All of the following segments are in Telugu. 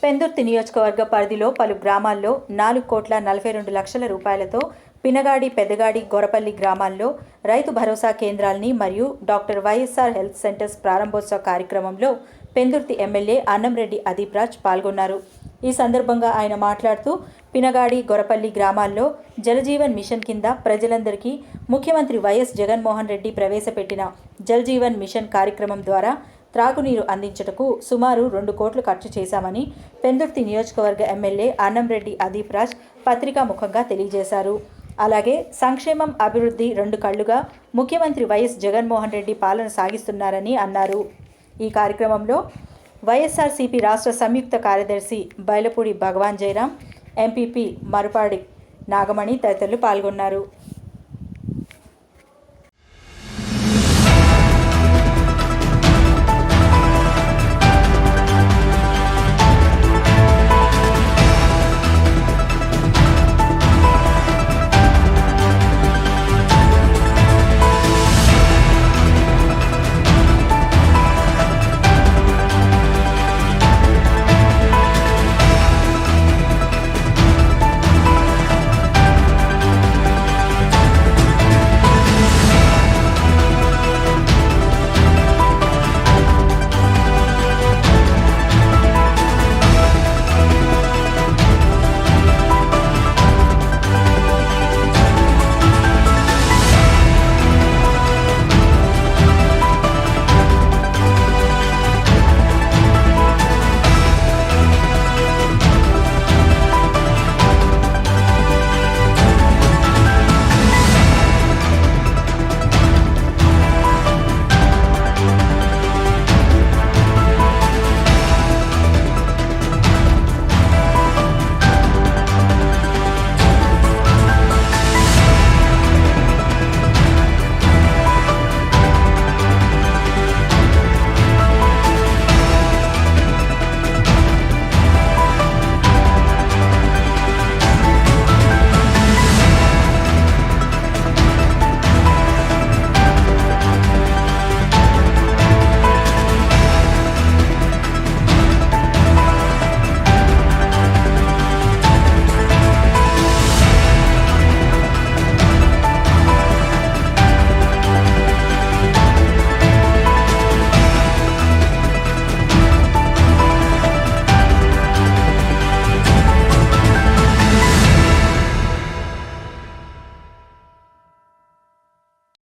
పెందుర్తి నియోజకవర్గ పరిధిలో పలు గ్రామాల్లో 4,42,00,000 రూపాయలతో పినగాడి, పెద్దగాడి, గొరపల్లి గ్రామాల్లో రైతు భరోసా కేంద్రాల్ని మరియు డాక్టర్ వైఎస్ఆర్ హెల్త్ సెంటర్స్ ప్రారంభోత్సవ కార్యక్రమంలో పెందుర్తి ఎమ్మెల్యే అన్నంరెడ్డి అదీప్ రాజ్ పాల్గొన్నారు. ఈ సందర్భంగా ఆయన మాట్లాడుతూ పినగాడి, గొరపల్లి గ్రామాల్లో జలజీవన్ మిషన్ కింద ప్రజలందరికీ ముఖ్యమంత్రి వైఎస్ జగన్మోహన్ రెడ్డి ప్రవేశపెట్టిన జలజీవన్ మిషన్ కార్యక్రమం ద్వారా త్రాగునీరు అందించటకు సుమారు 2 కోట్లు ఖర్చు చేశామని పెందుర్తి నియోజకవర్గ ఎమ్మెల్యే అన్నంరెడ్డి అదీప్ రాజ్ పత్రికాముఖంగా తెలియజేశారు. అలాగే సంక్షేమం, అభివృద్ధి 2 కళ్లుగా ముఖ్యమంత్రి వైఎస్ జగన్మోహన్ రెడ్డి పాలన సాగిస్తున్నారని అన్నారు. ఈ కార్యక్రమంలో వైఎస్ఆర్సీపీ రాష్ట్ర సంయుక్త కార్యదర్శి బైలపూడి భగవాన్ జయరాం, ఎంపీపీ మరుపాడి నాగమణి తదితరులు పాల్గొన్నారు.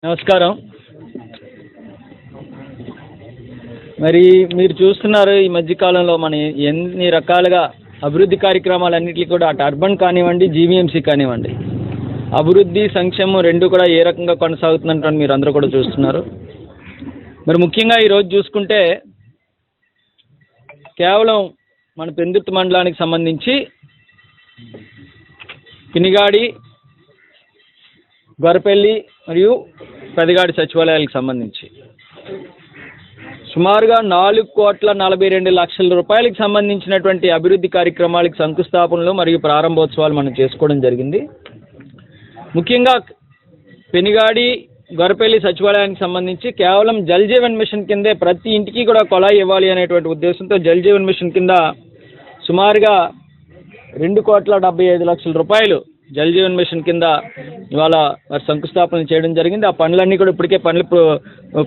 నమస్కారం. మరి మీరు చూస్తున్నారు ఈ మధ్యకాలంలో మన ఎన్ని రకాలుగా అభివృద్ధి కార్యక్రమాలన్నింటినీ కూడా అటు అర్బన్ కానివ్వండి, జీవీఎంసీ కానివ్వండి, అభివృద్ధి సంక్షేమం 2 కూడా ఏ రకంగా కొనసాగుతుందంటే మీరు అందరూ కూడా చూస్తున్నారు. మరి ముఖ్యంగా ఈరోజు చూసుకుంటే కేవలం మన పెందుర్తి మండలానికి సంబంధించి పినిగాడి, గొరపల్లి మరియు పెదగాడి సచివాలయాలకు సంబంధించి సుమారుగా 4,42,00,000 రూపాయలకు సంబంధించినటువంటి అభివృద్ధి కార్యక్రమాలకు శంకుస్థాపనలు మరియు ప్రారంభోత్సవాలు మనం చేసుకోవడం జరిగింది. ముఖ్యంగా పెనిగాడి, గొరపల్లి సచివాలయానికి సంబంధించి కేవలం జల్ జీవన్ మిషన్ కిందే ప్రతి ఇంటికి కూడా కొళాయి ఇవ్వాలి అనేటువంటి ఉద్దేశంతో జల్ జీవన్ మిషన్ కింద సుమారుగా 2,75,00,000 రూపాయలు జల్ జీవన్ మిషన్ కింద ఇవాళ మరి శంకుస్థాపన చేయడం జరిగింది. ఆ పనులన్నీ కూడా ఇప్పటికే పనులు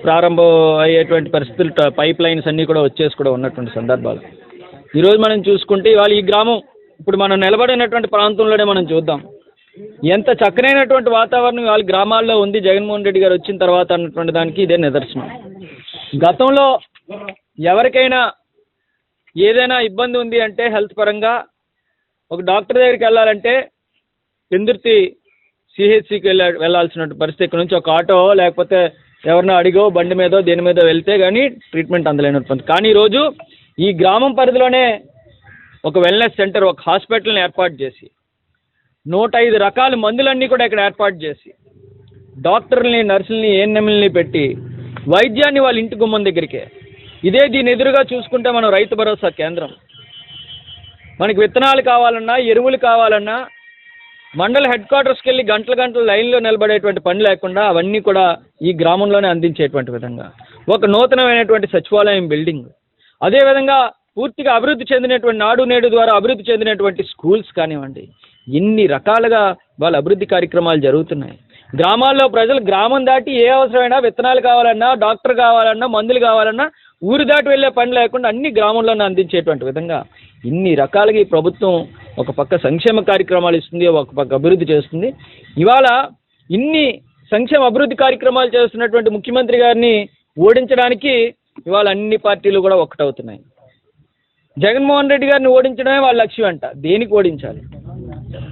ప్రారంభం అయ్యేటువంటి పరిస్థితులు, పైప్ లైన్స్ అన్నీ కూడా వచ్చేసి కూడా ఉన్నటువంటి సందర్భాలు ఈరోజు మనం చూసుకుంటే ఇవాళ ఈ గ్రామం ఇప్పుడు మనం నిలబడినటువంటి ప్రాంతంలోనే మనం చూద్దాం ఎంత చక్కనైనటువంటి వాతావరణం ఇవాళ గ్రామాల్లో ఉంది జగన్మోహన్ రెడ్డి గారు వచ్చిన తర్వాత అన్నటువంటి దానికి ఇదే నిదర్శనం. గతంలో ఎవరికైనా ఏదైనా ఇబ్బంది ఉంది అంటే హెల్త్ పరంగా ఒక డాక్టర్ దగ్గరికి వెళ్ళాలంటే పెందుర్తి సిహెచ్సికి వెళ్ళాల్సిన పరిస్థితి, ఇక్కడ నుంచి ఒక ఆటో లేకపోతే ఎవరినో అడిగో బండి మీదో దేని మీదో వెళ్తే కానీ ట్రీట్మెంట్ అందలేనటువంటి. కానీ ఈరోజు ఈ గ్రామం పరిధిలోనే ఒక వెల్నెస్ సెంటర్, ఒక హాస్పిటల్ని ఏర్పాటు చేసి 105 రకాల మందులన్నీ కూడా ఇక్కడ ఏర్పాటు చేసి డాక్టర్లని, నర్సుల్ని, ఏఎన్ఎంలని పెట్టి వైద్యాన్ని వాళ్ళ ఇంటి గుమ్మం దగ్గరికే. దీని ఎదురుగా చూసుకుంటే మనం రైతు భరోసా కేంద్రం, మనకి విత్తనాలు కావాలన్నా, ఎరువులు కావాలన్నా మండల హెడ్ క్వార్టర్స్కి వెళ్ళి గంటల లైన్లో నిలబడేటువంటి పని లేకుండా అవన్నీ కూడా ఈ గ్రామంలోనే అందించేటువంటి విధంగా ఒక నూతనమైనటువంటి సచివాలయం బిల్డింగ్, అదేవిధంగా పూర్తిగా అభివృద్ధి చెందినటువంటి నాడు నేడు ద్వారా అభివృద్ధి చెందినటువంటి స్కూల్స్ కానివ్వండి, ఇన్ని రకాలుగా వాళ్ళ అభివృద్ధి కార్యక్రమాలు జరుగుతున్నాయి. గ్రామాల్లో ప్రజలు గ్రామం దాటి ఏ అవసరమైనా విత్తనాలు కావాలన్నా, డాక్టర్ కావాలన్నా, మందులు కావాలన్నా ఊరు దాటి వెళ్ళే పని లేకుండా అన్ని గ్రామంలోనే అందించేటువంటి విధంగా ఇన్ని రకాలుగా ఈ ప్రభుత్వం ఒక పక్క సంక్షేమ కార్యక్రమాలు ఇస్తుంది, ఒక పక్క అభివృద్ధి చేస్తుంది. ఇవాళ ఇన్ని సంక్షేమ అభివృద్ధి కార్యక్రమాలు చేస్తున్నటువంటి ముఖ్యమంత్రి గారిని ఓడించడానికి ఇవాళ అన్ని పార్టీలు కూడా ఒక్కటవుతున్నాయి. జగన్మోహన్ రెడ్డి గారిని ఓడించడమే వాళ్ళ లక్ష్యం అంట. దేనికి ఓడించాలి?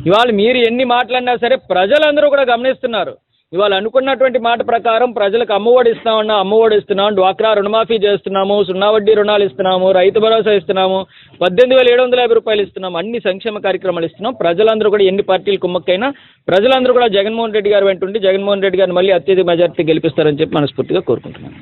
ఇవాళ మీరు ఎన్ని మాట్లాడినా సరే ప్రజలందరూ కూడా గమనిస్తున్నారు. ఇవాళ అనుకున్నటువంటి మాట ప్రకారం ప్రజలకు అమ్మఒడి ఇస్తామన్నా అమ్మఒడి ఇస్తున్నాం, డ్వాక్రా రుణమాఫీ చేస్తున్నాము, 0 వడ్డీ రుణాలు ఇస్తున్నాము, రైతు భరోసా ఇస్తున్నాము, 18,750 రూపాయలు ఇస్తున్నాము, అన్ని సంక్షేమ కార్యక్రమాలు ఇస్తున్నాం. ప్రజలందరూ కూడా ఎన్ని పార్టీలు కుమ్మక్కైనా ప్రజలందరూ కూడా జగన్మోహన్ రెడ్డి గారు వెంటుండి జగన్మోహన్ రెడ్డి గారిని మళ్ళీ అత్యధిక మెజార్టీ గెలిపిస్తారని చెప్పి మనస్ఫూర్తిగా కోరుకుంటున్నాను.